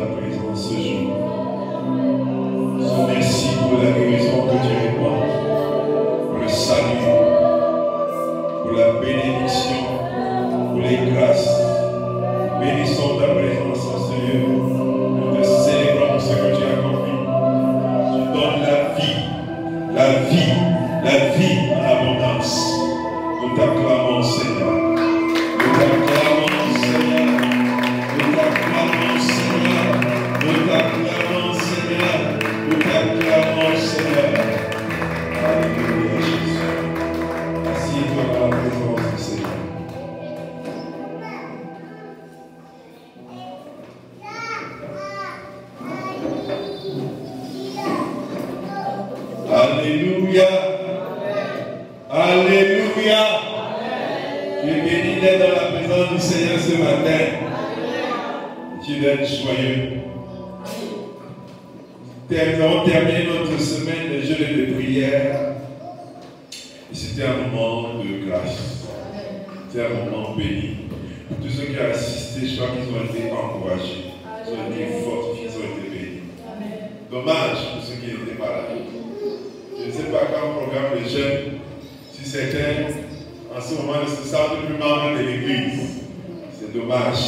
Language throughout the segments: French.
ta présence ce jour. Merci pour la guérison que tu répands, pour le salut, pour la bénédiction, pour les grâces. Bénissons ta présence en ce lieu. Nous te célébrons pour ce que tu as accompli. Tu donnes la vie en abondance. Nous t'acclamons, Seigneur. Nous t'acclamons, Seigneur. Nous t'acclamons, Seigneur. Nous t'acclamons, Seigneur. Nous t'acclamons, Seigneur. Alléluia, Jésus. Assieds-toi dans la présence du Seigneur. Alléluia. Alléluia. Tu es béni d'être dans la présence du Seigneur ce matin. Tu dois être joyeux. Nous avons terminé notre semaine de jeûne et de prière. Et c'était un moment de grâce. C'était un moment béni. Pour tous ceux qui ont assisté, je crois qu'ils ont été encouragés. Ils ont été fortifiés, ils ont été bénis. Dommage pour ceux qui n'étaient pas là. Je ne sais pas quand on programme les jeunes, si certains en ce moment ne se sentent plus membres de l'église. C'est dommage.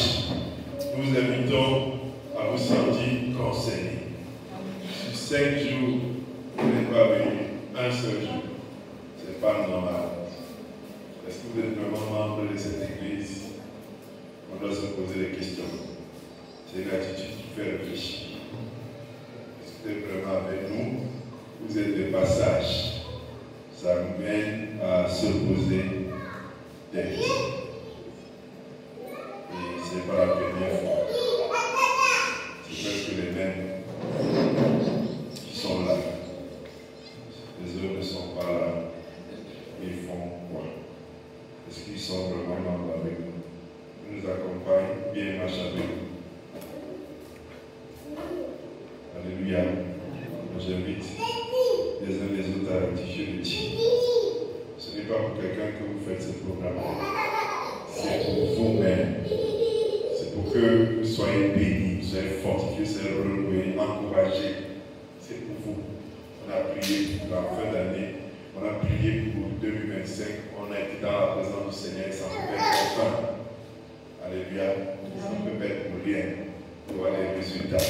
Nous vous invitons à vous sentir concernés. Sur 5 jours, vous n'êtes pas venu un seul jour. Ce n'est pas normal. Est-ce que vous êtes vraiment membre de cette église? On doit se poser des questions. C'est une attitude qui fait réfléchir. Est-ce que vous êtes vraiment avec nous? Vous êtes de passage. Ça nous mène à se poser des questions. Et ce n'est pas la première fois. C'est presque les mêmes qui sont là. Les autres ne sont pas là. Ils font quoi? Est-ce qu'ils sont vraiment avec nous? Ils nous accompagnent, bien marchent avec nous. Alléluia. J'invite les uns les autres à rectifier le tir. Ce n'est pas pour quelqu'un que vous faites ce programme. C'est pour vous-même. C'est pour que vous soyez bénis, vous soyez fortifiés, vous soyez renouvelés, encouragés. C'est pour vous. On a prié pour la fin d'année. On a prié pour 2025. On a été dans la présence du Seigneur. Ça ne peut pas être enfin. Alléluia. Ça ne peut pas être pour rien. Pour voir les résultats.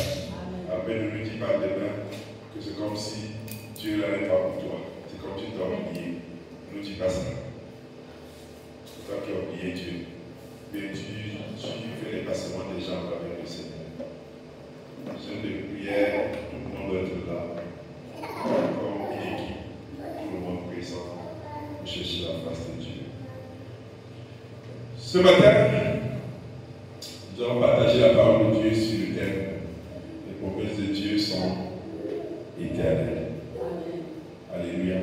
Après, ne lui dis pas demain que c'est comme si Dieu n'allait pas pour toi. C'est comme si tu t'as oublié. Ne nous dis pas ça. C'est toi qui as oublié Dieu. Mais tu fais les passements des gens avec le Seigneur. Jeûne de prière, tout le monde doit être là. Comme une équipe, tout le monde présent pour chercher la face de Dieu. Ce matin, nous allons partager la parole de Dieu sur le thème. Les promesses de Dieu sont éternelles. Alléluia.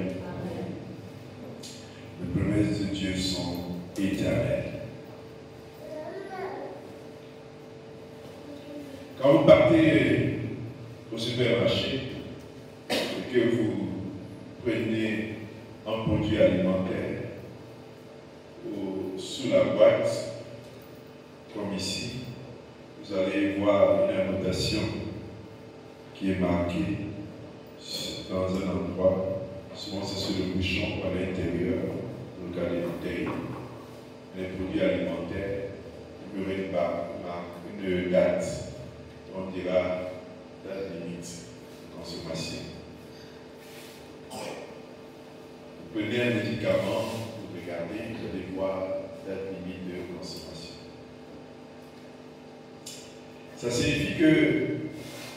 Les promesses de Dieu sont éternelles. Quand vous partez au supermarché et que vous prenez un produit alimentaire sous la boîte, comme ici, vous allez voir une annotation qui est marquée dans un endroit, souvent c'est sur le bouchon ou à l'intérieur, le cas des bouteilles. Les produits alimentaires, vous aurez une date, on dira date limite de consommation. Vous prenez un médicament, vous regardez, vous allez voir date limite de consommation. Ça signifie que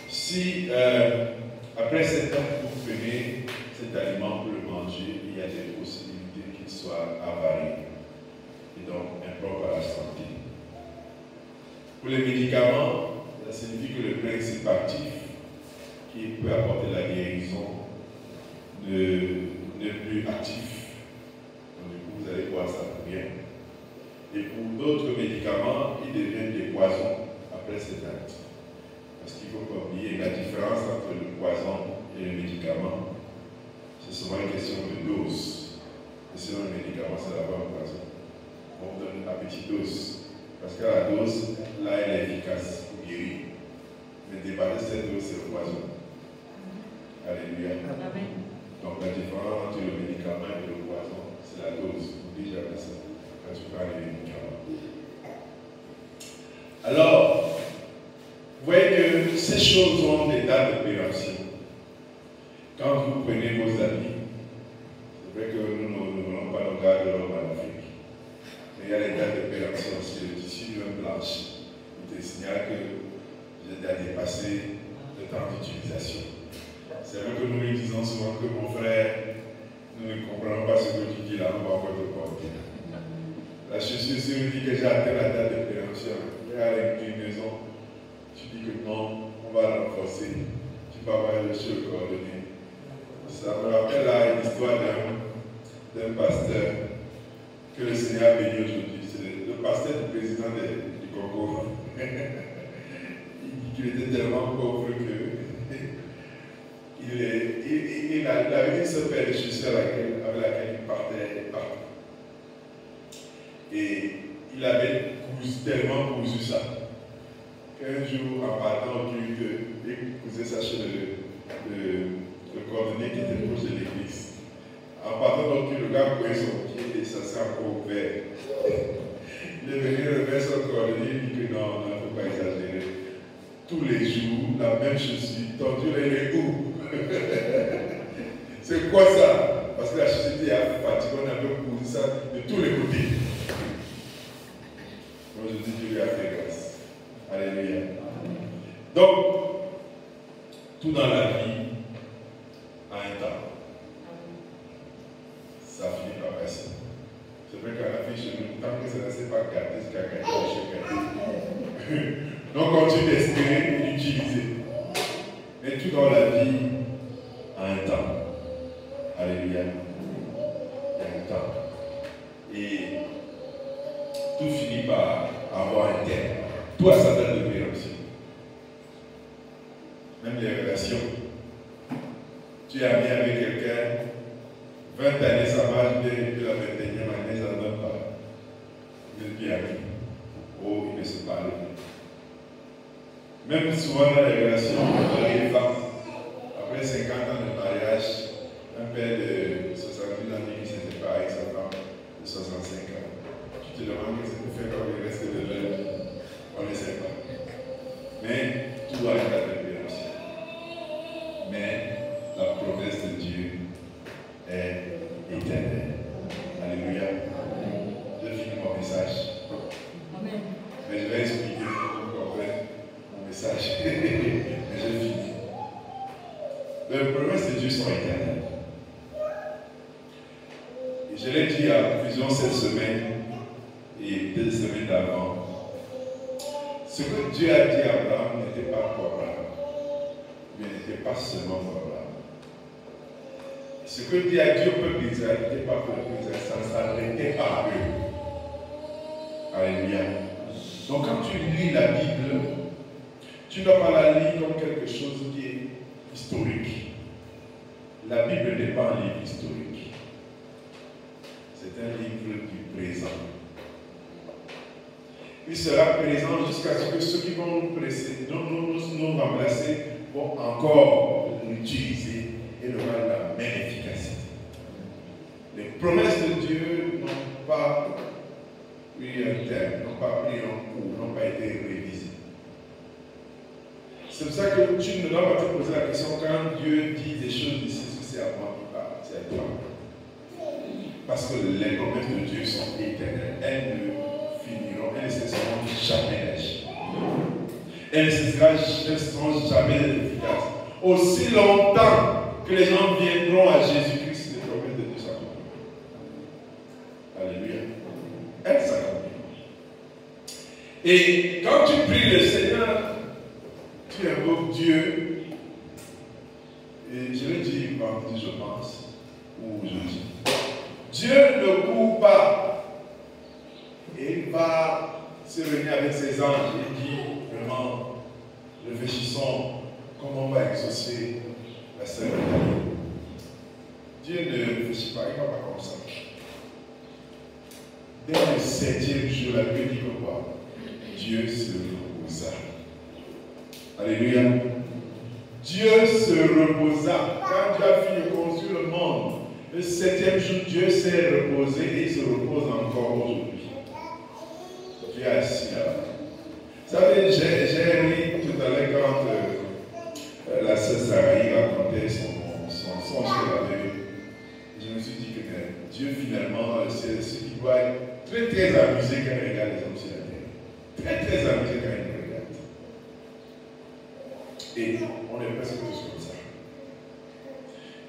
si après 7 ans que vous prenez cet aliment pour le manger, il y a des possibilités qu'il soit avarié et donc impropre à la santé. Pour les médicaments, ça signifie que le principe actif qui peut apporter la guérison n'est plus actif. Donc du coup, vous allez voir ça pour rien. Et pour d'autres médicaments, ils deviennent des poisons après cet acte. Parce qu'il ne faut pas oublier la différence entre le poison et le médicament. C'est souvent une question de dose. Et sinon, le médicament, c'est d'abord un poison. On donne la petite dose. Parce que la dose, là, elle est efficace pour guérir. Mais débarrasser cette dose, c'est le poison. Alléluia. Donc la différence entre le médicament et le poison, c'est la dose. N'oublie jamais ça quand tu prends les médicaments. Alors, vous voyez que ces choses ont des dates de péremption. Quand vous prenez vos habits, c'est vrai que nous ne voulons pas nos gars de l'homme en Afrique. Mais il y a les dates de péremption aussi. Le tissu même blanche. Il te signale que vous avez dépassé le temps d'utilisation. C'est vrai que nous lui disons souvent que mon frère, nous ne comprenons pas ce que tu dis là, on va voir de porter. La chaussure, si on dit que j'ai atteint la date de péremption, il y a une maison, tu dis que non, on va renforcer, tu vas avoir le cheveu coordonné. Ça me rappelle là une histoire d'un pasteur que le Seigneur a béni aujourd'hui. C'est le pasteur du président du Congo. Il était tellement pauvre que il avait une seule paire de chaussures avec laquelle il partait partout. Et il avait tellement cousu ça qu'un jour, en partant au culte, il cousait sa cheveux le cordonnier qui était proche de l'église. En partant au culte, le gars courait son pied et ça s'est encore ouvert. Il est venu remettre son cordonnier et dit que non, il ne faut pas exagérer. Tous les jours, la même chaussure, tordue, elle est où? C'est quoi ça? Parce que la chaussure était fatiguée, on avait cousu ça de tous les côtés. Moi je dis Dieu lui a fait grâce. Alléluia. Donc, tout dans la vie a un temps. Ça finit par passer. C'est vrai qu'à la vie chez nous, tant que ça ne s'est pas gardé, c'est qu'à gagner. Donc continue d'espérer et d'utiliser. Mais tout dans la vie a un temps. Alléluia. Il y a un temps. Et tout finit par avoir un terme. Tout a sa date de péremption. Même les relations. Tu es ami avec quelqu'un, 20 années ça marche bien, et puis la 21e année ça ne donne pas. Vous êtes bien amis. Oh, il ne se parle plus. Même souvent dans les relations, les femmes, après 50 ans de mariage, un père de 70 ans dit qu'il s'est séparé avec sa femme de 65 ans. Tu te demandes qu'est-ce que fait comme le reste de leur vie. On ne sait pas. Mais tout doit être à la péremption. Mais la promesse de Dieu est éternelle. Alléluia. Je finis mon message. Amen. Mais je vais expliquer pour que vous compreniez mon message. Mais je finis. Les promesses de Dieu sont éternelles. Et je l'ai dit à plusieurs cette semaine et 2 semaines d'avant. Ce que Dieu a dit à Abraham n'était pas pour Abraham, mais n'était pas seulement pour Abraham. Ce que Dieu a dit au peuple d'Israël n'était pas pour le peuple d'Israël, ça ne s'arrêtait pas à eux. Alléluia. Donc quand tu lis la Bible, tu ne dois pas la lire comme quelque chose qui est historique. La Bible n'est pas un livre historique. C'est un livre du présent. Il sera présent jusqu'à ce que ceux qui vont nous précéder, nous remplacer, vont encore l'utiliser et il aura la même efficacité. Les promesses de Dieu n'ont pas eu un terme, n'ont pas pris un cours, n'ont pas été révisées. C'est pour ça que tu ne dois pas te poser la question quand Dieu dit des choses ici, c'est à moi qui parle, c'est à toi. Parce que les promesses de Dieu sont éternelles. Elles ne finiront, elles ne cesseront jamais d'agir. Elles ne seront jamais efficaces. Aussi longtemps que les gens viendront à Jésus-Christ, les promesses de Dieu s'accompliront. Alléluia. Elles s'accompliront. Et quand tu pries le Seigneur, tu invoques Dieu. Et je l'ai dit vendredi, je pense, ou jeudi. Dieu ne court pas. Et il va se réunir avec ses anges et dit vraiment, réfléchissons comment on va exaucer la sœur d'Italie. Dieu ne réfléchit pas, il ne va pas comme ça. Dès le 7e jour, la Bible dit que quoi? Dieu se reposa. Alléluia. Dieu se reposa. Quand Dieu a fini de construire le monde, le 7e jour, Dieu s'est reposé et il se repose encore aujourd'hui. Dieu est assis là. Vous savez, j'ai ri tout à l'heure quand la sœur Sarah racontait son chef. Je me suis dit que Dieu finalement, c'est ce qui doit être très très amusé quand il regarde les hommes sur la terre. Très très amusé quand il regarde. Et on est presque tous comme ça.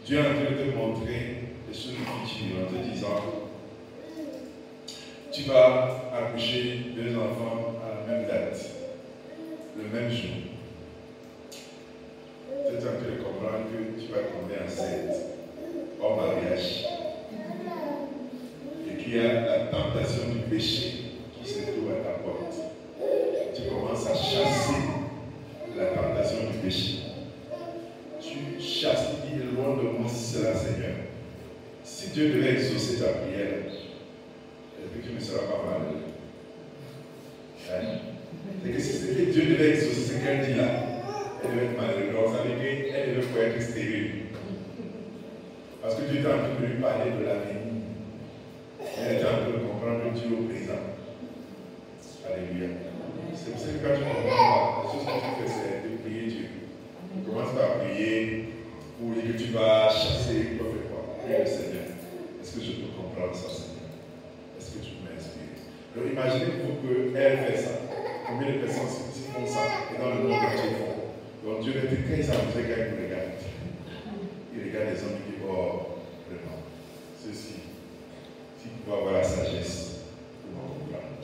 Dieu est en train de te montrer des choses futures en te disant, tu vas accoucher 2 enfants à la même date, le même jour. Tu es en train de comprendre que tu vas tomber enceinte hors mariage. Et qu'il y a la tentation du péché qui se trouve à ta porte. Tu commences à chasser la tentation du péché. Tu chasses, tu dis loin de moi si c'est la Seigneur. Si Dieu devait exaucer ta prière, est-ce que tu ne seras pas malheureux? Hein? C'est que si c'était Dieu devait exaucer ce qu'elle dit là, elle devait être malheureuse. Ça veut dire qu'elle devait être stérile. Parce que Dieu est en train de lui parler de l'avenir. Elle est en train de comprendre Dieu au présent. Alléluia. C'est pour ça que quand tu comprends, la chose que tu fais, c'est de prier Dieu. Tu commences par prier pour dire que tu vas chasser, tu vas faire quoi? Prier le Seigneur. Est-ce que je peux comprendre ça, Seigneur? Est-ce que tu peux m'inspirer? Donc imaginez-vous qu'elle fait ça. Combien de personnes font ça? Et dans le monde entier font. Donc Dieu est très amusé quand il nous regarde. Il regarde les hommes et dit, oh, vraiment, ceci, si tu dois avoir la sagesse pour en comprendre.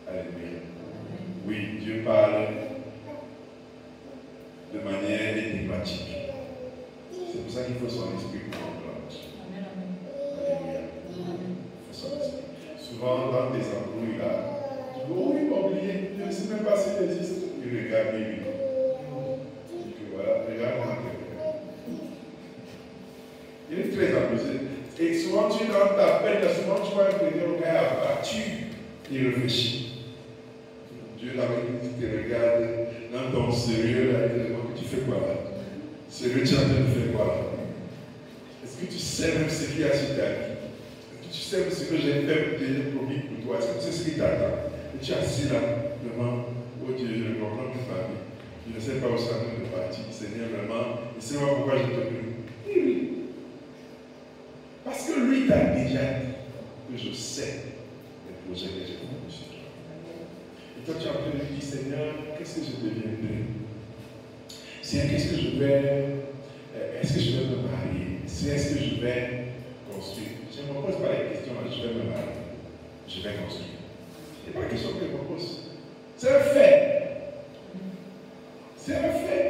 Alléluia. Oui, Dieu parle de manière énigmatique. C'est pour ça qu'il faut son esprit pour comprendre. Alléluia. Il faut son esprit. Souvent, dans des embrouilles là, tu dis, oh, il m'a oublié, je ne sais même pas s'il existe. Il regarde, il dit que voilà, regarde. Il est très amusé. Et souvent, tu es dans ta peine, souvent, tu vois que le gars a battu. Il réfléchit. Dieu te regarde dans ton sérieux, là, il te demande que tu fais quoi là? Sérieux, tu es en train de faire quoi là? Est-ce que tu sais même ce qu'il y a sur ta vie? Est-ce que tu sais même ce que j'ai fait promis pour toi? Est-ce que tu sais ce qui t'attend? Et tu es assis là, devant, oh Dieu, je ne comprends plus ma vie. Je ne sais pas où ça de partir. Seigneur, vraiment, et c'est moi pourquoi je te prie. Oui. Parce que lui t'a déjà dit que je sais les projets que j'ai pour sur toi. Et toi, tu es en train de lui dire, Seigneur, qu'est-ce que je deviendrai? Seigneur, qu'est-ce que je vais. Est-ce que je vais me marier? Est-ce que je vais construire? Je ne me pose pas les questions, je vais me marier. Je vais construire. Ce n'est pas la question que je me pose. C'est un fait. C'est un fait.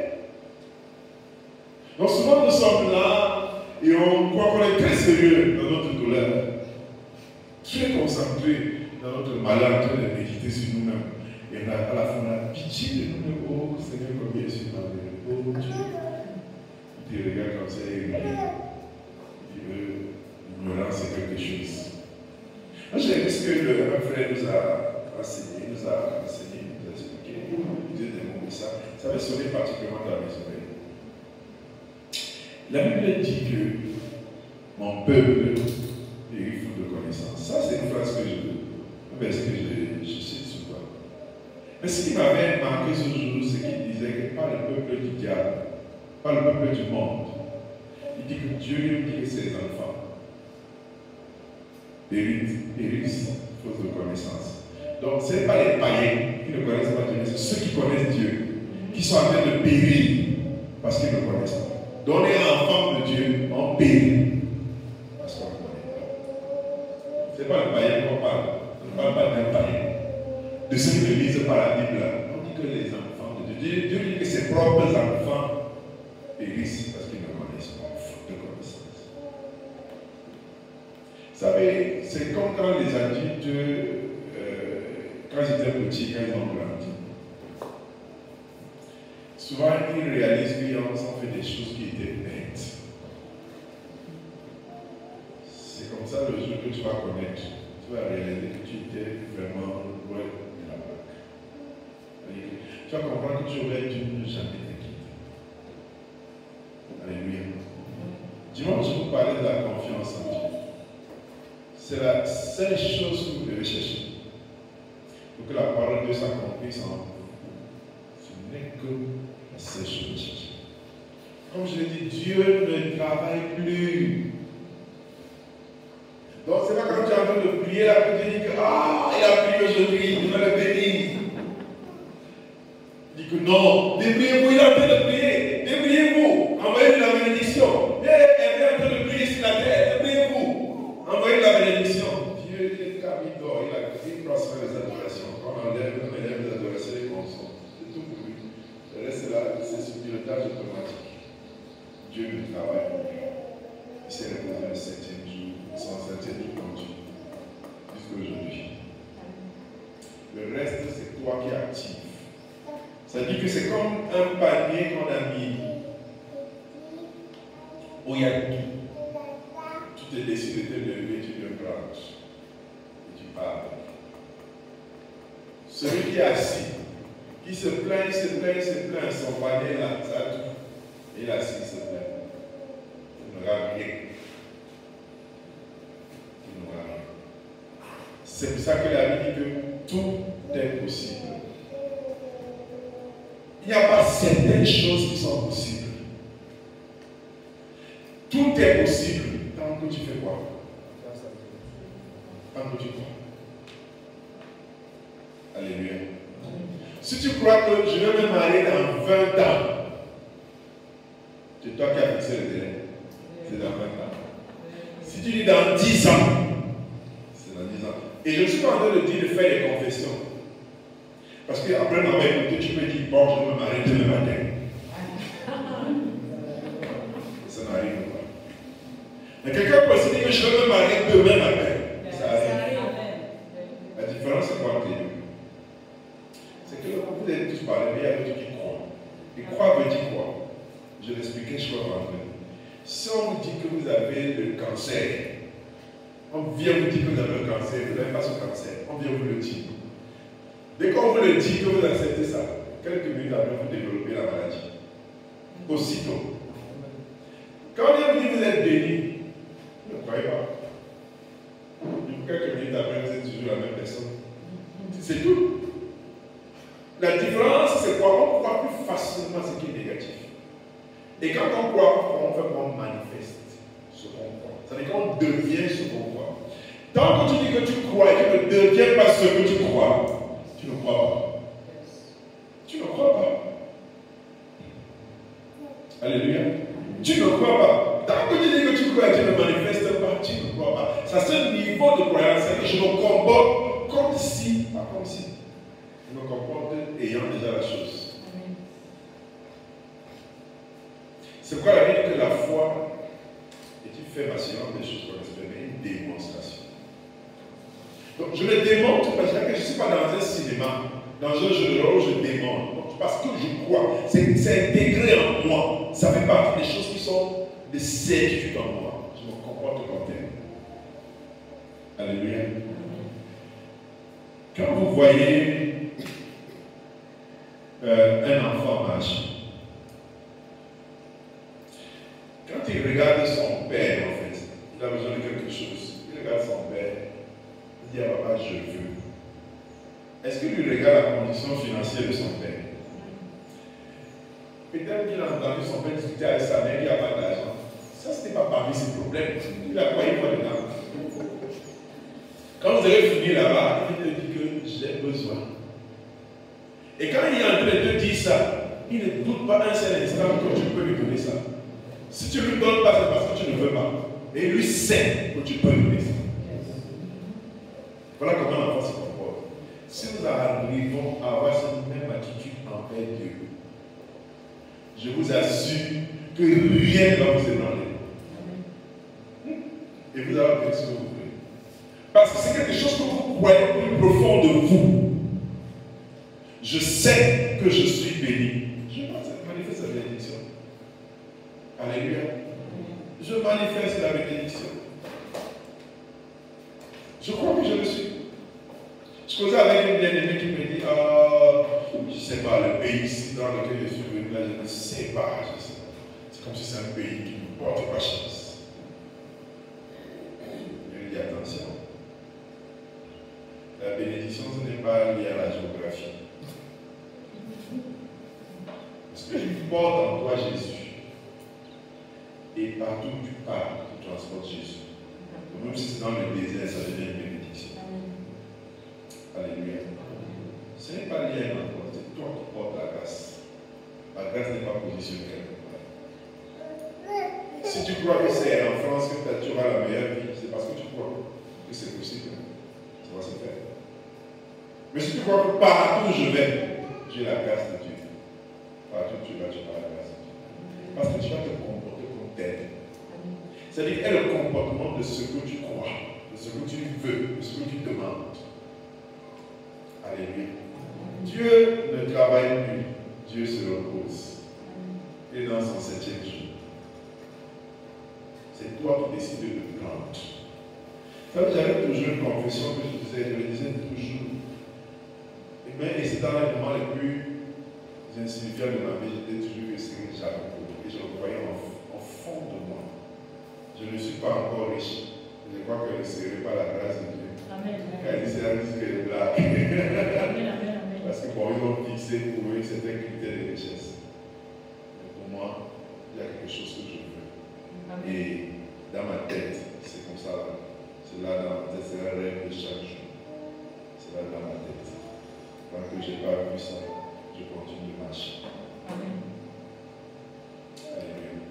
Donc souvent nous sommes là et on croit qu'on est très sérieux dans notre douleur. Très concentré dans notre malheur, en train de méditer sur nous-mêmes. Et à la fin, on a pitié de nous-mêmes. Oh Seigneur, combien je suis malheureux. Oh Dieu. Il te regarde comme ça et il veut l'ignorance, c'est quelque chose. Moi, j'ai vu ce que un frère nous a enseigné, nous a expliqué. Il disait des mots comme ça. Ça avait sonné particulièrement dans mes oreilles. La Bible dit que mon peuple périt faute de connaissance. Ça, c'est une phrase que je cite souvent. Mais ce qui m'avait marqué ce jour, c'est qu'il disait que pas le peuple du diable, pas le peuple du monde. Il dit que Dieu lui dit que ses enfants périssent faute de connaissance. Donc, ce n'est pas les païens qui ne connaissent pas Dieu, c'est ceux qui connaissent Dieu, qui sont en train de périr parce qu'ils ne connaissent pas. Donc les enfants de Dieu ont péri parce qu'on ne connaît pas. Ce n'est pas le païen qu'on parle. On ne parle pas d'un païen. De ceux qui ne lisent pas la Bible. On dit que les enfants de Dieu, Dieu dit que ses propres enfants périssent parce qu'ils ne connaissent pas, faute de connaissance. Vous savez, c'est comme quand les adultes, quand ils étaient petits, quand ils ont grandi. Souvent, ils réalisent qu'ils ont fait des choses qui étaient bêtes. C'est comme ça le jour que tu vas connaître. Tu vas réaliser que tu étais vraiment loin de la banque. tu vas comprendre que tu aurais dû ne jamais t'inquiéter. Alléluia. Dimanche, je vous parlais de la confiance en Dieu. C'est la seule chose que vous devez chercher pour que la parole de Dieu s'accomplisse en vous. Ce n'est que la seule chose à chercher. Comme je l'ai dit, Dieu ne travaille plus. Donc c'est pas quand tu es en train de prier là que tu dis que il a prié aujourd'hui, il va le bénir. Il dit que non, débriez-vous, il est en train de prier, débriez-vous, envoyez-lui la bénédiction. Elle est en train de prier sur la terre, débriez-vous, envoyez la bénédiction. Dieu est comme il dort, il transmet les adorations. Quand on enlève les adorations, les consomme. C'est tout pour lui. Le reste là, c'est sur pilotage automatique. Dieu ne travaille pas. Il s'est reposé le 7e jour, son 7e jour continue, jusqu'à aujourd'hui. Le reste, c'est toi qui actives. Ça dit que c'est comme un panier qu'on a mis où il y a tout. Tu te décides de te lever, tu le branches et tu pars. Celui qui est assis, qui se plaint, son panier là, ça a tout. Et il est assis, il se plaint. Il n'aura rien. C'est pour ça que la Bible dit que tout est possible. Il n'y a pas certaines choses qui sont possibles. Tout est possible tant que tu fais quoi? Tant que tu crois. Alléluia. Si tu crois que je vais me marier dans 20 ans, c'est toi qui as fixé le délai. C'est dans 20 ans. Si tu dis dans 10 ans, c'est dans 10 ans. Et je ne suis pas en train de dire de faire des confessions. Parce qu'après m'avoir écouté, tu peux dire, bon, je vais me marier demain matin. Ça n'arrive pas. Mais quelqu'un peut se dire que je vais me marier demain matin. Ça arrive. La différence, c'est quoi entre les deux? C'est que vous avez tous parlé, mais il y a d'autres qui croient. Et croire veut dire quoi? Je l'expliquais, je crois, en fait. Si on vous dit que vous avez le cancer, on vient vous dire que vous avez le cancer, vous n'avez pas ce cancer, on vient vous le dire. Dès qu'on vous le dit que vous acceptez ça, quelques minutes après, vous développez la maladie. Aussitôt. Quand on vient vous dire que vous êtes béni, vous ne croyez pas. Quelques minutes après, vous êtes toujours la même personne. C'est tout. La différence, c'est quoi? On croit plus facilement ce qui est négatif. Et quand on croit, on fait qu'on manifeste ce qu'on croit. C'est-à-dire qu'on devient ce qu'on croit. Tant que tu dis que tu crois et que tu ne deviens pas ce que tu crois, tu ne crois pas. Tu ne crois pas. Alléluia. Tu ne crois pas. Tant que tu dis que tu crois et que tu ne manifestes pas, tu ne crois pas. Ça, c'est un niveau de croyance. C'est que je me comporte comme si, pas comme si. Je me comporte ayant déjà la chose. C'est pourquoi la Bible dit que la foi est une ferme des choses qu'on espère, mais une démonstration. Donc je le démontre parce que je ne suis pas dans un cinéma, dans un jeu de rôle où je démontre. Donc, parce que je crois, c'est intégré en moi. Ça fait partie des choses qui sont des certitudes en moi. Je me comporte comme tel. Alléluia. Quand vous voyez un enfant marcher, quand il regarde son père, en fait, il a besoin de quelque chose. Il regarde son père, il dit à papa, je veux. Est-ce qu'il lui regarde la condition financière de son père? Peut-être qu'il a entendu son père discuter avec sa mère qui n'a pas d'argent. Ça, ce n'est pas parmi ses problèmes. Il a croyé pas dedans. Quand vous allez finir là-bas, il te dit que j'ai besoin. Et quand il est en train de te dire ça, il ne doute pas un seul instant que tu peux lui donner ça. Si tu ne lui donnes pas, c'est parce que tu ne veux pas. Et lui sait que tu peux lui donner ça. Voilà comment l'enfant se comporte. Si nous arrivons à avoir cette même attitude envers Dieu, je vous assure que rien ne va vous ébranler. Et vous allez obtenir ce que vous voulez. Parce que c'est quelque chose que vous croyez au plus profond de vous. Je sais que je suis béni. Je manifeste la bénédiction. Alléluia. Je manifeste la bénédiction. Je crois que je le suis. Je causais avec une bien-aimée qui me dit, je ne sais pas, le pays ici dans lequel je suis venu, là, je ne sais pas. C'est comme si c'est un pays qui ne porte pas chance. Je lui dis attention. La bénédiction, ce n'est pas lié à la géographie. Parce que tu portes en toi Jésus. Et partout où tu pars, tu transportes Jésus. Donc, même si c'est dans le désert, ça devient une bénédiction. Alléluia. Ce n'est pas lié à un endroit, c'est toi qui portes la grâce. La grâce n'est pas positionnée quelque part. Si tu crois que c'est en France que tu auras la meilleure vie, c'est parce que tu crois que c'est possible. Ça va se faire. Mais si tu crois que partout où je vais, j'ai la grâce de Dieu. Partout où tu vas, tu auras la grâce de Dieu. Parce que tu vas te comporter comme tel. C'est-à-dire quel est le comportement de ce que tu crois, de ce que tu veux, de ce que tu demandes. Alléluia. Dieu ne travaille plus, Dieu se repose. Et dans son 7e jour. C'est toi qui décides de le prendre. J'avais toujours une confession que je le disais toujours. Et c'est dans les moments les plus insignifiants de ma vie, j'étais toujours que c'est que j'avais beaucoup. Et je le voyais au fond de moi. Je ne suis pas encore riche. Je crois que je ne serai pas la grâce de Dieu. Amen. Quand il dit c'est la musique de blague. Parce que bon, ils ont fixé pour eux certains critères de richesse. Mais pour moi, il y a quelque chose que je veux. Amen. Et dans ma tête, c'est comme ça. C'est là dans ma tête, c'est un rêve de chaque jour. C'est là dans ma tête. Tant que je n'ai pas vu ça, je continue de marcher. Amen. Alléluia.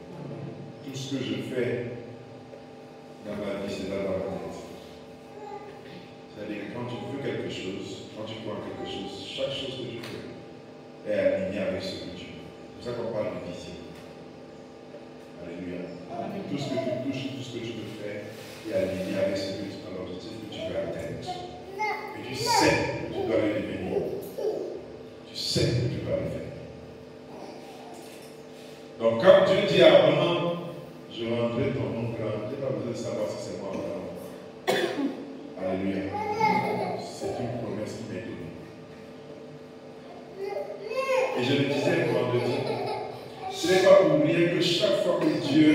Tout ce que je fais dans ma vie, c'est là dans ma tête. C'est-à-dire que quand tu veux quelque chose, quand tu crois en quelque chose, chaque chose que tu fais est alignée avec ce que tu veux. C'est pour ça qu'on parle de vision. Alléluia. Amen. Tout ce que tu touches, tout ce que tu veux faire est aligné avec ce que tu as l'objectif que tu veux atteindre. Et tu sais que tu dois le devenir. Tu sais que tu dois le faire. Donc quand Dieu dit à Abraham, je rendrai ton nom grand, tu n'as pas besoin de savoir si c'est moi ou non. Alléluia. C'est une promesse qui m'est donnée. Et je le disais le vendredi, ce n'est pas pour rien que chaque fois que Dieu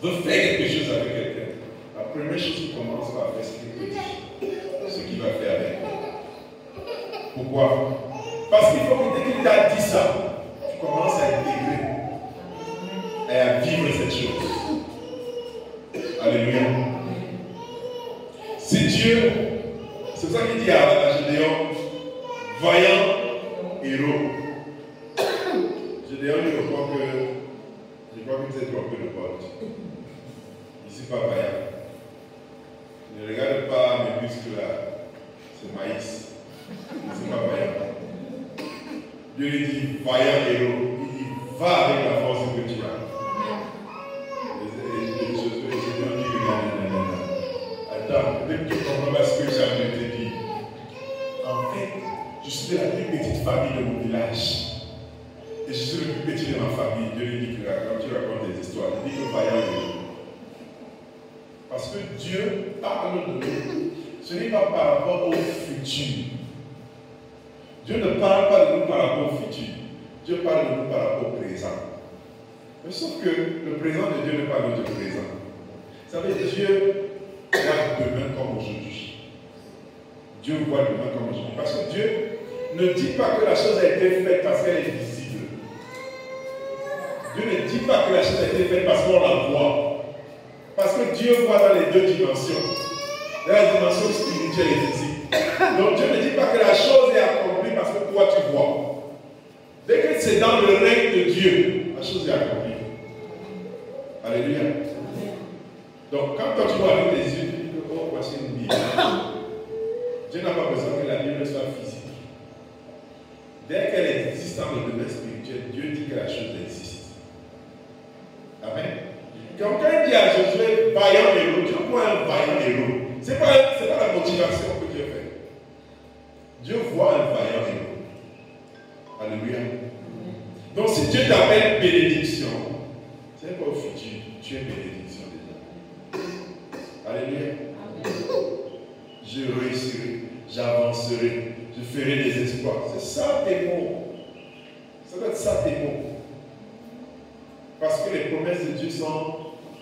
veut faire quelque chose avec quelqu'un, la première chose qu'il commence par faire, c'est qu'il te dit ce qu'il va faire avec toi. Pourquoi? Parce qu'il faut que dès qu'il t'a dit ça, tu commences à intégrer et à vivre cette chose. Alléluia. C'est Dieu, c'est ça qu'il dit à Gédéon, vaillant héros. Gédéon lui répond que je crois que tu t'es trompé de porte. Ici, pas vaillant. Ne regarde pas mes muscles là, c'est maïs. C'est pas vaillant. Dieu lui dit vaillant héros. Il dit va avec la force que tu as. Attends, peut-être que tu comprends pas ce que j'ai envie de te dire. En fait, je suis de la plus petite famille de mon village. Et je suis le plus petit de ma famille. Dieu lui dit que quand tu racontes des histoires, il dit que vaillant héros. Parce que Dieu parle de nous. Ce n'est pas par rapport au futur. Dieu ne parle pas de nous par rapport au futur. Dieu parle de nous par rapport au présent. Mais sauf que le présent de Dieu n'est pas notre présent. Vous savez, Dieu voit demain comme aujourd'hui. Dieu voit demain comme aujourd'hui. Parce que Dieu ne dit pas que la chose a été faite parce qu'elle est visible. Dieu ne dit pas que la chose a été faite parce qu'on la voit. Parce que Dieu voit dans les deux dimensions. Dans la dimension spirituelle et physique. Donc Dieu ne dit pas que la chose est accomplie parce que toi tu vois. Dès que c'est dans le règne de Dieu, la chose est accomplie. Alléluia. Donc quand toi tu vois avec tes yeux, tu dis que oh, voici une Bible. Dieu n'a pas besoin que la Bible soit physique. Dès qu'elle existe dans le domaine spirituel, Dieu dit que la chose existe. Amen. Quand il dit à Josué, vaillant héros, Dieu voit un vaillant héros. Ce n'est pas la motivation que Dieu fait. Dieu voit un vaillant héros. Alléluia. Donc si Dieu t'appelle bénédiction, ce n'est pas au futur, tu es bénédiction déjà. Alléluia. Je réussirai, j'avancerai, je ferai des exploits. C'est ça tes mots. Ça doit être ça tes mots. Parce que les promesses de Dieu sont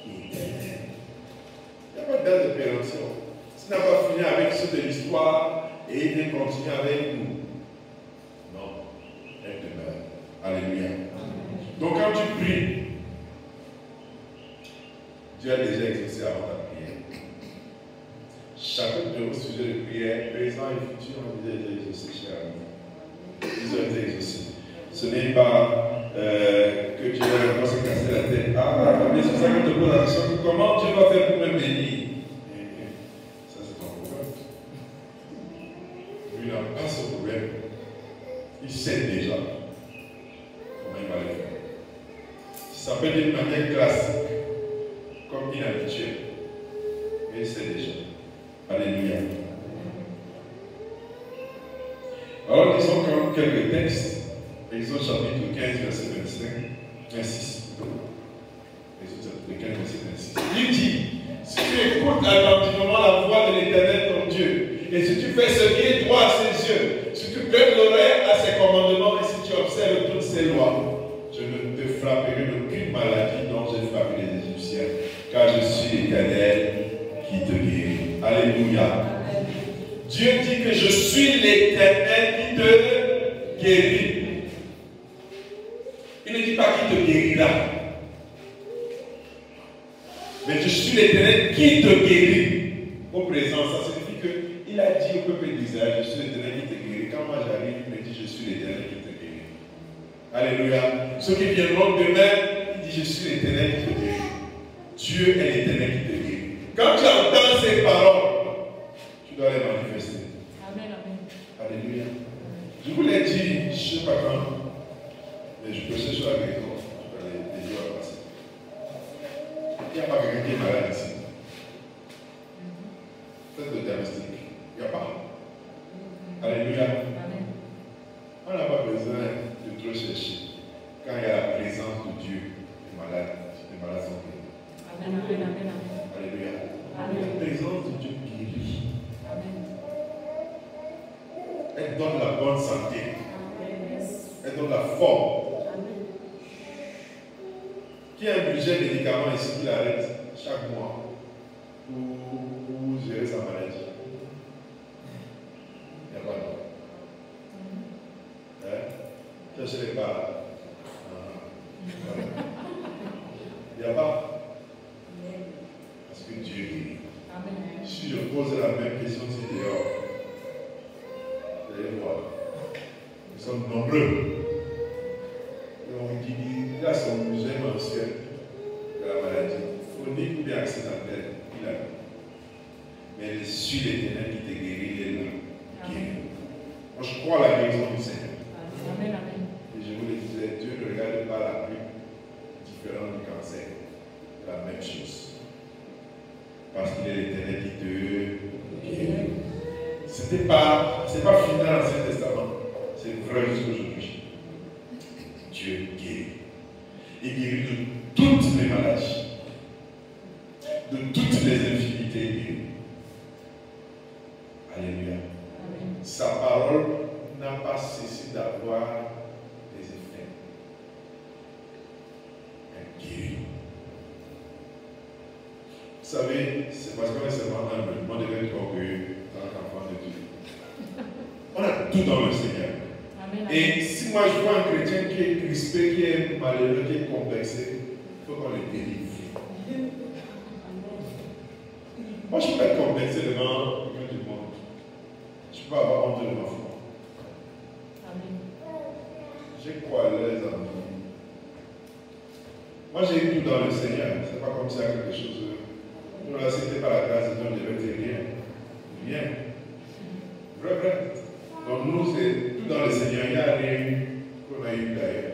éternelles. Il n'y a pas de date de péremption. Tu n'as pas fini avec ceux de l'histoire et il vient continuer avec nous. Non. Elle demeure. Alléluia. Donc quand tu pries, Dieu a déjà exaucé avant ta prière. Chacun de vos sujets de prière, présent et futur, ont déjà été exaucés, chers amis. Ils ont été exaucés. Ce n'est pas que Dieu va se casser la tête. Ah, mais c'est pour ça qu'on te pose la question, comment Dieu va faire pour me bénir? Ça, c'est ton problème. Lui, il n'a pas ce problème. Il sait déjà comment il va le faire. Ça peut être d'une manière classique, comme inhabituelle. Mais il sait déjà. Alléluia. Alors, disons quand quelques textes. Exode chapitre 15, verset 26. Exode chapitre 15, verset 26. Il dit, si tu écoutes attentivement la voix de l'Éternel ton Dieu, et si tu fais ce qui est droit à ses yeux, si tu prêtes l'oreille à ses commandements, et si tu observes toutes ses lois, je ne te frapperai d'aucune maladie dont j'ai frappé les Égyptiens, car je suis l'Éternel qui te guérit. Alléluia. Dieu dit que je suis l'Éternel qui te guérit. Il ne dit pas qu'il te guérira. Mais je suis l'Éternel qui te guérit. Au présent, ça signifie qu'il a dit au peuple d'Israël, je suis l'Éternel qui te guérit. Quand moi j'arrive, il me dit, je suis l'Éternel qui te guérit. Alléluia. Ceux qui viendront demain, il dit, je suis l'Éternel qui te guérit. Dieu est l'Éternel qui te guérit. Quand tu entends ces paroles, tu dois les manifester. Amen, amen. Alléluia. Je vous l'ai dit, je ne sais pas quand. Mais je peux chercher la maison, les jours à passer. Il n'y a pas quelqu'un qui est malade ici. Faites le diagnostic. Il n'y a pas. Alléluia. On n'a pas besoin de trop chercher. Quand il y a la présence de Dieu, les malades sont guéris. Amen, amen, amen. Alléluia. Amen. La présence de Dieu guérit. Amen. Elle donne la bonne santé. Amen. Elle donne la forme. Amen. Qui a un budget médicaments ici qu'il arrête chaque mois pour gérer sa maladie? Il n'y a pas de. Hein? Cherchez les pas. Il n'y a pas. Parce que Dieu guérit. Amen. Si je pose la même question si dehors, vous allez voir. Nous sommes nombreux. Il a son budget mensuel de la maladie, chronique ou bien accidentelle, il a. Mais je suis l'Éternel qui te guérit, il est là. Moi je crois à la guérison du Seigneur. Amen, amen. Et je vous le disais, Dieu ne regarde pas la pluie différente du cancer. C'est la même chose. Parce qu'il est l'Éternel qui te guérit. C'est pas fini dans l'Ancien Testament. C'est vrai jusqu'aujourd'hui. Dieu guérit. Il guérit de toutes les maladies, de toutes les infirmités. Alléluia. Amen. Sa parole n'a pas cessé d'avoir des effets. Elle guérit. Vous savez, c'est parce qu'on est seulement humble. On devait être orgueilleux dans l'enfant de Dieu. On a tout dans le Seigneur. Amen. Et si moi je vois un chrétien qui est crispé, qui est malheureux, qui est complexé, il faut qu'on le délivre. Moi je peux être complexé devant quelqu'un du monde. Je peux avoir honte de ma foi. Amen. Je crois à les amis. Moi j'ai eu tout dans le Seigneur. C'est pas comme ça quelque chose. Nous là c'était par la grâce de Dieu, on devait dire rien. Rien. Vrai, vrai. Donc nous c'est tout dans le Seigneur. Il n'y a rien qu'on a eu d'ailleurs.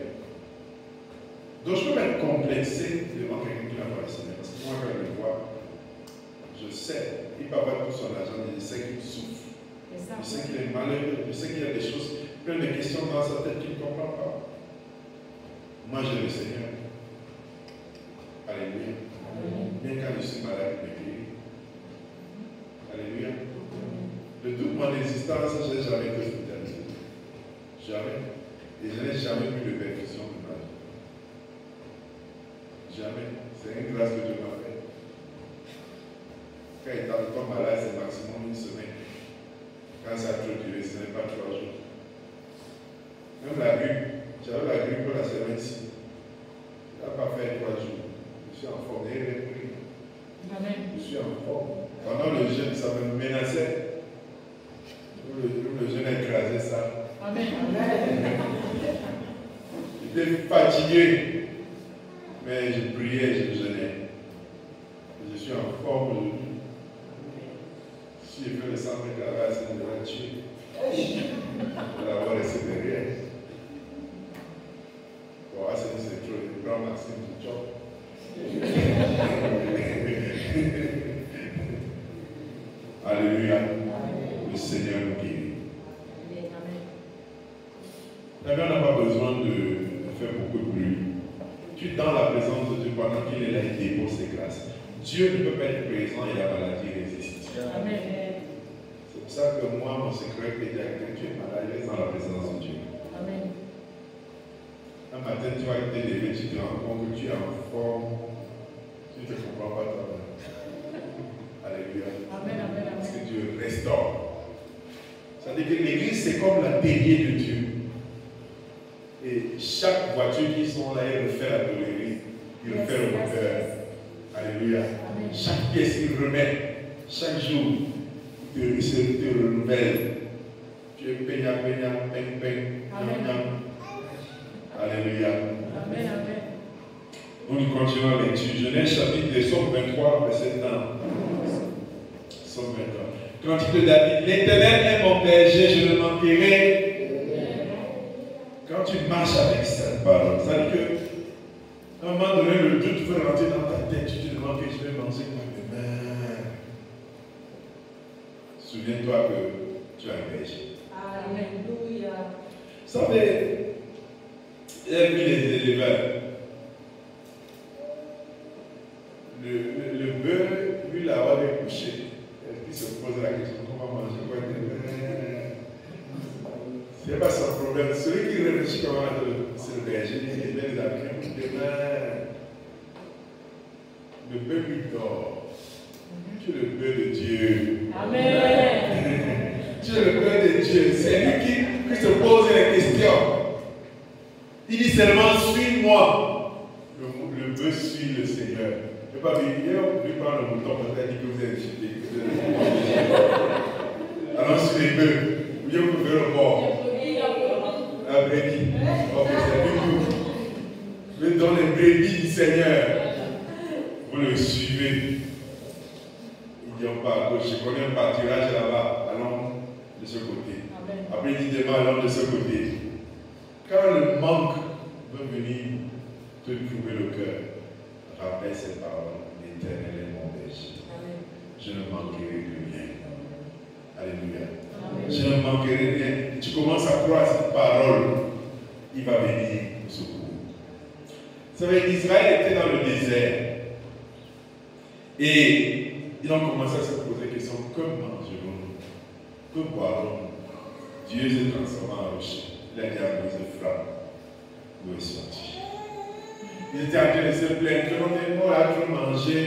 Donc je peux m'être complexé devant quelqu'un qui n'a pas le Seigneur. Parce que moi quand je le vois, je sais, il peut avoir tout son argent, mais je sais qu'il souffre. Je sais qu'il est malheureux, je sais qu'il y a des choses, plein de questions dans sa tête qu'il ne comprend pas. Moi j'ai le Seigneur. Alléluia. Même quand je suis malade, il me guérit. Alléluia. De toute mon existence, je n'ai jamais été hospitalisé. Jamais. Et je n'ai jamais eu de perfusion de ma vie. Jamais. C'est une grâce que Dieu m'a faite. Quand il tombe malade, c'est maximum une semaine. Quand ça a trop duré, ce n'est pas 3 jours. Même la grippe, j'avais la grippe pour la semaine-ci. Ça n'a pas fait 3 jours. Je suis en forme. Amen. Je suis en forme. Pendant le jeûne, ça me menaçait. Le jeûne a écrasé ça. Amen. J'étais fatigué. Mais je priais, je jeûnais. Je suis en forme aujourd'hui. Si je fais le 100 mètres à la base, ça me va tuer. Je vais avoir laissé derrière. Bon, c'est trop. Je prends Maxime du job. Alléluia. Le Seigneur nous guérit. On n'a pas besoin de faire beaucoup de bruit. Tu es dans la présence de Dieu pendant qu'il est là, il dépose ses grâces. Dieu ne peut pas être présent et la maladie résiste. Amen. C'est pour ça que moi, mon secret, c'est que tu es malade, reste dans la présence de Dieu. Amen. Un matin, tu vas te lever, tu te rends compte que tu es en forme. Tu ne te comprends pas toi-même. Alléluia. Amen, amen, amen. Parce que Dieu restaure. Ça veut dire que l'église, c'est comme la télé de Dieu. Et chaque voiture qui sont là, il refait la tolérée. Il refait le moteur. Alléluia. Amen. Chaque pièce, il remet. Chaque jour, il te renouvelle. Tu es peigna, peigne, Amen. Alléluia. Amen, amen. Nous continuons la lecture. Genèse chapitre de Somme 23, verset 1. Somme 23. Cantique de David. L'Éternel est mon berger, je ne manquerai. Quand tu marches avec cette parole, ça veut dire qu'à un moment donné, le doute peut rentrer dans ta tête. Tu te demandes que je vais manger quoi demain. Souviens-toi que tu as un berger. Alléluia. Vous savez, il y a les éleveurs. Le bœuf, lui, là-bas, il est couché. Et puis il se pose la question comment manger quoi demain. Ce n'est pas son problème. Celui qui réfléchit comment c'est le berger, il met les amis demain. Le bœuf lui dort. Tu es le bœuf de Dieu. Amen. Tu es le bœuf de Dieu. C'est lui qui se pose les questions. Il dit seulement suis-moi. Le bœuf suit le Seigneur. Je ne vais pas venir hier, on peut prendre le mouton parce qu'il dit que vous êtes insulté. Alors sur les bœufs, vous pouvez le bord. La brebis. Ok, c'est plus tout. Vous êtes dans les brebis du Seigneur. Vous le suivez. Il dit on part à gauche. Je connais un pâturage là-bas. Allons de ce côté. Amen. Après il dit demain, allons de ce côté. Quand le manque veut venir te trouver le cœur, rappelle cette parole. L'Éternel est mon berger. Je ne manquerai de rien. Alléluia. Amen. Je ne manquerai de rien. Tu commences à croire cette parole. Il va venir au secours. Vous savez, Israël était dans le désert. Et ils ont commencé à se poser la question, que mangerons-nous? Que boirons-nous? Dieu s'est transformé en rocher. Il a dit à Moïse, frappe. L'eau est sortie. Ils étaient en train de se plaindre. On a trop mangé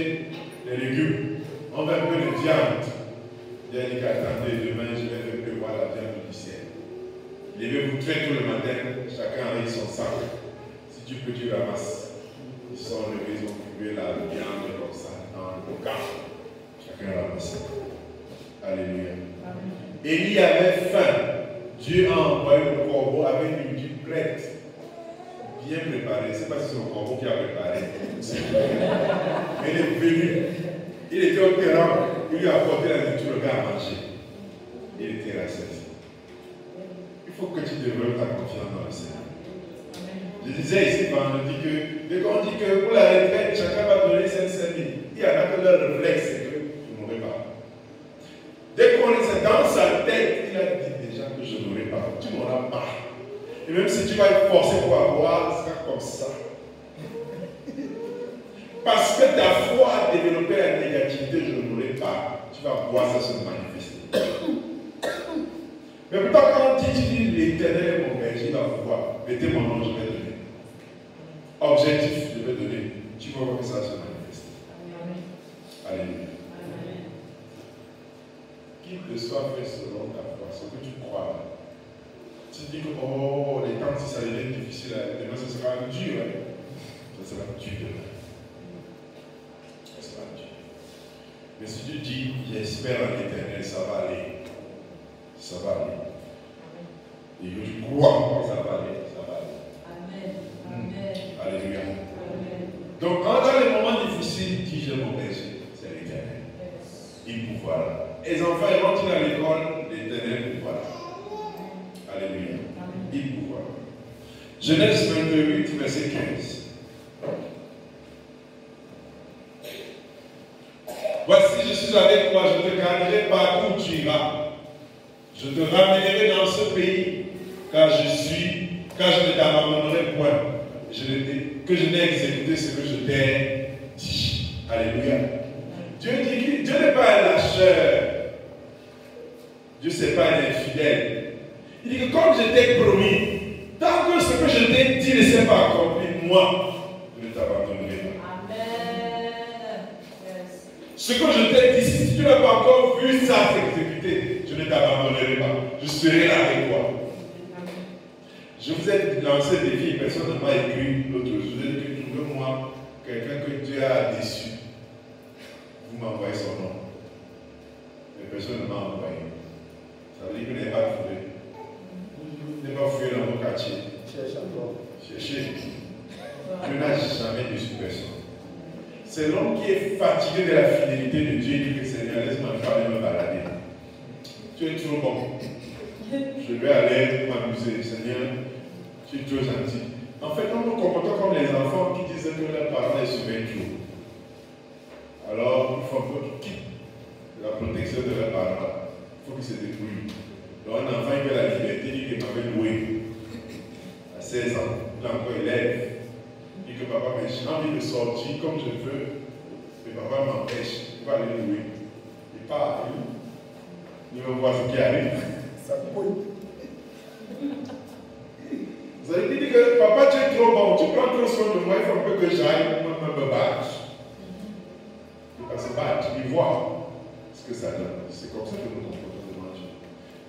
les légumes. On veut un peu de viande. Il a dit qu'attendez, demain je vais faire pleuvoir la viande du ciel. Levez-vous très tôt le matin, chacun avec son sac. Si tu peux, tu ramasses. Ils sont levés, ils ont trouvé la viande comme ça, dans le bocal. Chacun ramasse. Alléluia. Élie avait faim. Dieu a envoyé le corbeau avec une vie prête. Bien préparée. Ce n'est pas si c'est le corbeau qui a préparé. Il est venu. Il était au terrain. Il lui a apporté la nourriture, le gars a mangé. Il était rassasié. Il faut que tu développes ta confiance dans le Seigneur. Je disais ici vendredi que dès qu'on dit que pour la retraite, chacun va donner 500 000, il y en a que leur réflexe, c'est que je n'aurai pas. Dès qu'on est dans sa tête, il a dit déjà que je n'aurai pas. Tu n'auras pas. Et même si tu vas être forcé pour avoir, ce sera comme ça. Parce que ta foi a développé la négativité, je n'aurai pas. Tu vas voir ça se manifester. Mais pourtant, quand tu dis l'Éternel est mon berger, il va pouvoir. Mettez mon nom, je vais donner. Objectif, je vais donner. Tu vas voir que ça se manifeste. Alléluia. Qu'il te soit fait selon ta foi, ce que tu crois. Tu dis que, oh, les temps, si ça devient difficile, demain, ce sera dur. Ça sera dur demain. Ça sera dur. Mais si tu dis, j'espère en l'Éternel, ça va aller. Ça va aller. Et que tu crois que ça va aller, ça va aller. Amen. Alléluia. Amen. Donc, dans les moments difficiles, dis je mon berger, c'est l'Éternel. Il pourvoira. Les enfants, ils rentrent à l'école, l'Éternel pourvoira. Alléluia. Il pourvoira. Genèse 28, verset 15. Voici, je suis avec toi, je te garderai partout où tu iras. Je te ramènerai dans ce pays, car je ne t'abandonnerai point. Que je n'ai exécuté ce que je t'ai dit. Alléluia. Dieu dit que Dieu n'est pas un lâcheur. Dieu n'est pas un infidèle. Il dit que comme je t'ai promis, tant que ce que je t'ai dit ne s'est pas accompli, moi, je ne t'abandonnerai pas. Amen. Ce que je t'ai dit, si tu n'as pas encore vu ça s'exécuter, je ne t'abandonnerai pas. Je serai là avec toi. Je vous ai lancé des défis, personne ne m'a écrit l'autre jour. Je vous ai dit que trouvez-moi quelqu'un que Dieu a déçu. Vous m'envoyez son nom. Mais personne ne m'a envoyé. Ça veut dire que vous n'avez pas trouvé. Vous n'avez pas fouillé dans mon quartier. Cherchez. Dieu n'a jamais déçu personne. C'est l'homme qui est fatigué de la fidélité de Dieu et dit que Seigneur, laisse-moi faire me balader. Tu es trop bon. Je vais aller m'amuser. Seigneur, tu es trop gentil. En fait, nous nous comportons comme les enfants qui disent que leurs parents les surveillent trop. Alors, il faut qu'ils quittent la protection de leurs parents. Il faut qu'ils se débrouillent. Donc, un enfant, il veut la liberté, il dit qu'il m'avait loué à 16 ans. Il est encore élève. Il dit que papa, mais j'ai envie de sortir comme je veux. Mais papa m'empêche. Il va aller louer. Il part. Il va voir ce qui arrive. Ça couille. Vous avez dit que papa, tu es trop bon. Tu prends trop soin de moi. Il faut un peu que j'aille pour me battre. Il va se battre. Il voit ce que ça donne. C'est comme ça que nous comportons devant Dieu.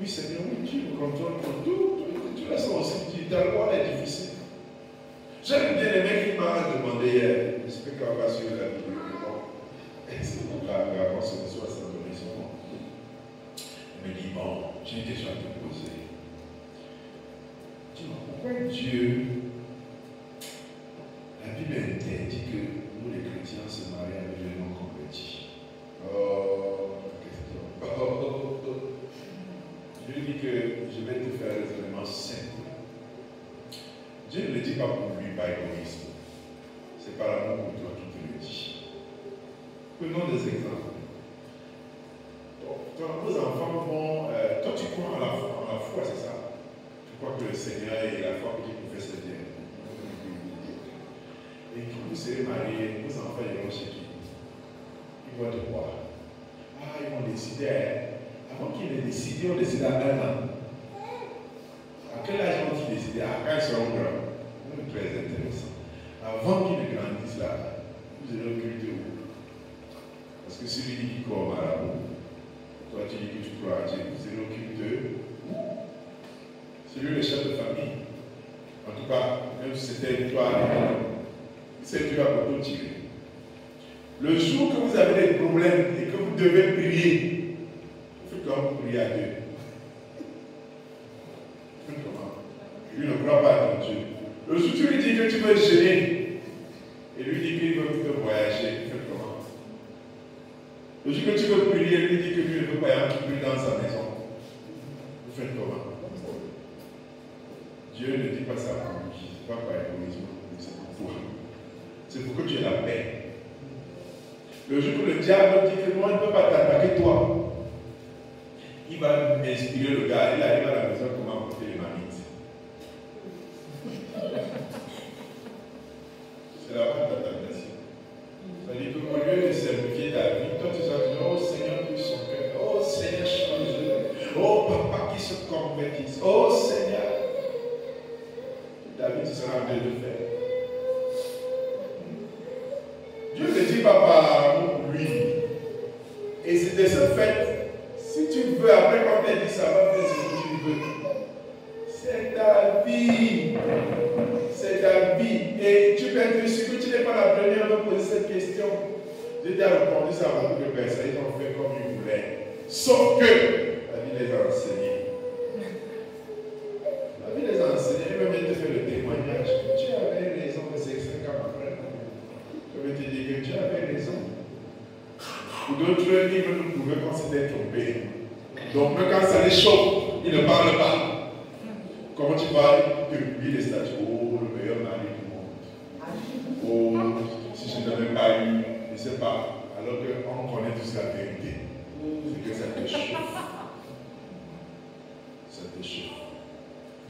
Oui, Seigneur, oui, tu me contrôles pour tout. Tu laisses aussi dire, ta loi est difficile. J'aime bien les mecs qui m'ont demandé hier, j'espère qu'on va suivre la vidéo. C'est pour la consommation à sa donation. Il me dit, bon, j'ai une question à te poser. Dis-moi, pourquoi Dieu, la Bible interdit que nous les chrétiens se marient avec les non convertis? Oh, question. Dieu dit que je vais te faire des éléments simples. Dieu ne le dit pas pour lui, par égoïsme. C'est par amour pour toi qui te le dit. Prenons des exemples. Quand vos enfants vont. Toi, tu crois en la foi, c'est ça? Tu crois que le Seigneur est la foi que tu professes de Dieu. Et quand vous serez mariés, vos enfants iront chez qui? Ils vont te voir. Ah, ils vont décider. Avant qu'ils ne décident, on décide à 1 an. À quel âge vont-ils décider? À quand ils seront grands? C'est très intéressant. Avant qu'ils ne grandissent là, vous allez occulter où? Parce que celui dit qu'il croit au marabout, toi tu dis que tu crois à Dieu, vous allez occulter où? Celui le chef de famille. En tout cas, même si c'était toi, c'est Dieu à beaucoup tirer. Le jour que vous avez des problèmes et que vous devez prier, faites comme vous priez à Dieu. Faites comment? Lui ne croit pas à ton Dieu. Le jour où tu lui dis que tu veux gêner, et lui dit qu'il veut te voyager, faites comment? Le jour que tu veux prier, lui dit que lui ne veut pas y aller dans sa maison. Vous faites comment? Dieu ne dit pas ça pour lui. Ce n'est pas par égoïsme, c'est pour toi. C'est pour que tu aies la paix. Le jour où le diable dit que moi, il ne peut pas t'attaquer toi, il va m'inspirer le gars, il arrive à la maison comment porter les marmites. C'est la base de ta tentation. C'est-à-dire qu'au lieu de simplifier ta vie, toi tu vas dire, oh Seigneur, plus son cœur, oh Seigneur, change-le, oh papa qui se comporte convertissent. Oh Seigneur, David sera en train de faire. Dieu ne dit pas par amour pour lui. Et c'est de ce fait, si tu veux, après quand tu dit ça va faire ce que tu veux. C'est ta vie. C'est ta vie. Et tu peux être sûr que tu n'es pas la première à me poser cette question. Je t'ai répondu ça à beaucoup de personnes. Ils ont fait comme ils voulaient. Sauf que la vie les a enseignés. La vie les a enseignés. Elle va même te faire le témoignage. Tu avais raison, mais c'est 5 ans après. Je vais te dire que tu avais raison. Pour d'autres, ils veulent nous prouver qu'on s'était trompé. Donc, même quand ça les chauffe, ils ne parlent pas. Comment tu parles de publier les statuts? Oh, le meilleur mari du monde. Oh, si je n'avais pas eu, je ne sais pas. Alors qu'on connaît tous la vérité. C'est que ça te chauffe. Ça te chauffe.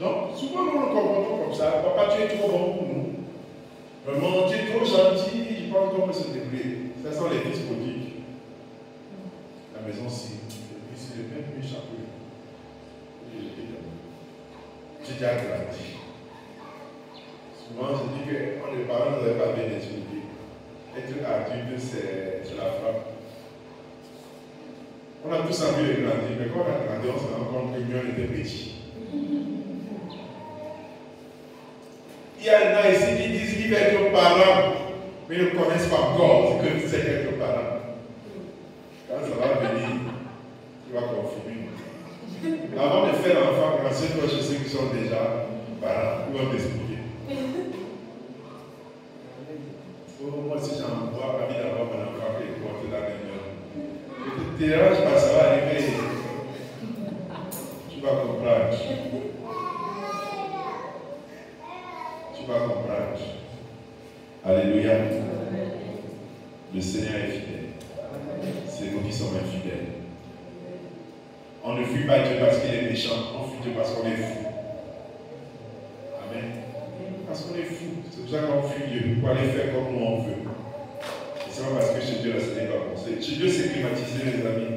Donc, souvent nous nous comportons comme ça. Papa, tu es trop bon pour nous. Maman, tu es trop gentil. Je pense qu'on peut se débrouiller. Ça sont les fils prodigues. La maison si. Et puis c'est le même méchant. J'ai déjà grandi. Souvent, je dis que les parents ne doivent pas bien expliquer. Être adulte, c'est la frappe. On a tous envie de grandir, mais quand on a grandi, on se rend compte que mieux on était petit. Il y en a ici qui disent qu'ils veulent être parents, mais ils ne connaissent pas encore ce que c'est qu'être parent. Quand ça va venir, tu vas confirmer. Avant de faire l'enfant, renseigne-toi chez ceux qui sont déjà parents, ils vont t'expliquer. Moi, si j'en vois pas envie d'avoir mon enfant qui est porté dans les mains, ne te dérange pas, ça va arriver. Tu vas comprendre. Tu vas comprendre. Alléluia. Le Seigneur est fidèle. C'est nous qui sommes infidèles. On ne fuit pas Dieu parce qu'il est méchant, on fuit Dieu parce qu'on est fou. Amen. Parce qu'on est fou. C'est pour ça qu'on fuit Dieu, pour aller faire comme nous on veut. Et c'est pas parce que chez Dieu, là, ce n'est pas bon. Chez Dieu, c'est climatisé, les amis.